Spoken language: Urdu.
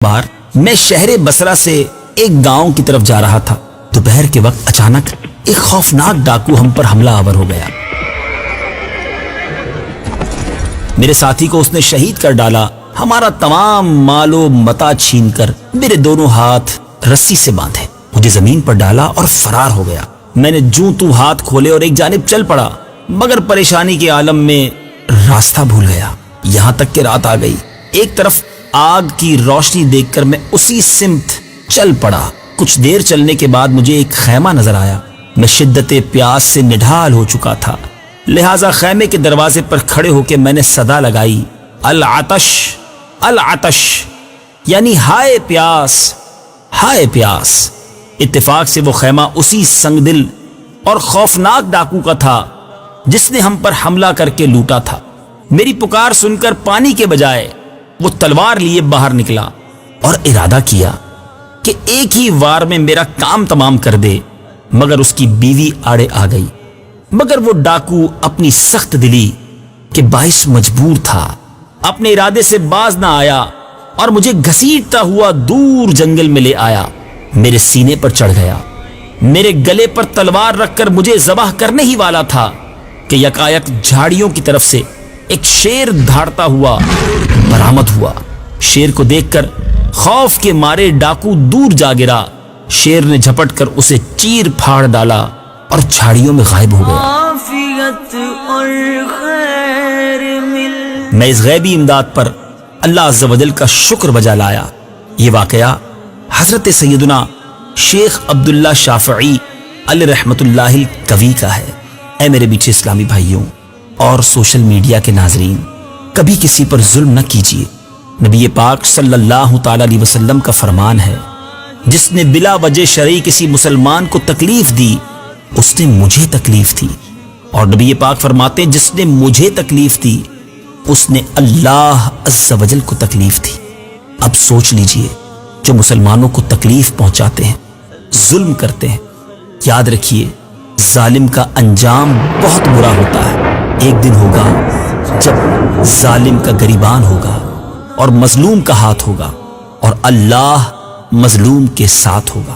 بار میں شہر بصرہ سے ایک گاؤں کی طرف جا رہا تھا۔ دوپہر کے وقت اچانک ایک خوفناک ڈاکو ہم پر حملہ آور ہو گیا۔ میرے ساتھی کو اس نے شہید کر ڈالا، ہمارا تمام مال و متاع چھین کر میرے دونوں ہاتھ رسی سے باندھے، مجھے زمین پر ڈالا اور فرار ہو گیا۔ میں نے جوں تو ہاتھ کھولے اور ایک جانب چل پڑا، مگر پریشانی کے عالم میں راستہ بھول گیا، یہاں تک کہ رات آ گئی۔ ایک طرف آگ کی روشنی دیکھ کر میں اسی سمت چل پڑا۔ کچھ دیر چلنے کے بعد مجھے ایک خیمہ نظر آیا۔ میں شدت پیاس سے نڈھال ہو چکا تھا، لہٰذا خیمے کے دروازے پر کھڑے ہو کے میں نے صدا لگائی، العطش العطش، یعنی ہائے پیاس ہائے پیاس۔ اتفاق سے وہ خیمہ اسی سنگ دل اور خوفناک ڈاکو کا تھا جس نے ہم پر حملہ کر کے لوٹا تھا۔ میری پکار سن کر پانی کے بجائے وہ تلوار لیے باہر نکلا اور ارادہ کیا کہ ایک ہی وار میں میرا کام تمام کر دے، مگر اس کی بیوی آڑے آ گئی۔ مگر وہ ڈاکو اپنی سخت دلی کے باعث مجبور تھا، اپنے ارادے سے باز نہ آیا اور مجھے گھسیٹتا ہوا دور جنگل میں لے آیا، میرے سینے پر چڑھ گیا، میرے گلے پر تلوار رکھ کر مجھے ذبح کرنے ہی والا تھا کہ یکایک جھاڑیوں کی طرف سے ایک شیر دھاڑتا ہوا برآمد ہوا۔ شیر کو دیکھ کر خوف کے مارے ڈاکو دور جا گرا، شیر نے جھپٹ کر اسے چیر پھاڑ ڈالا اور جھاڑیوں میں غائب ہو گیا۔ میں اس غیبی امداد پر اللہ عز و جل کا شکر بجا لایا۔ یہ واقعہ حضرت سیدنا شیخ عبداللہ شافعی علیہ رحمت اللہ القوی کا ہے۔ اے میرے بیچے اسلامی بھائیوں اور سوشل میڈیا کے ناظرین، کبھی کسی پر ظلم نہ کیجیے۔ نبی پاک صلی اللہ تعالی علیہ وسلم کا فرمان ہے، جس نے بلا وجہ شرعی کسی مسلمان کو تکلیف دی اس نے مجھے تکلیف دی، اور نبی پاک فرماتے ہیں جس نے مجھے تکلیف دی اس نے اللہ عز و جل کو تکلیف دی۔ اب سوچ لیجئے، جو مسلمانوں کو تکلیف پہنچاتے ہیں، ظلم کرتے ہیں، یاد رکھیے ظالم کا انجام بہت برا ہوتا ہے۔ ایک دن ہوگا جب ظالم کا گریبان ہوگا اور مظلوم کا ہاتھ ہوگا، اور اللہ مظلوم کے ساتھ ہوگا۔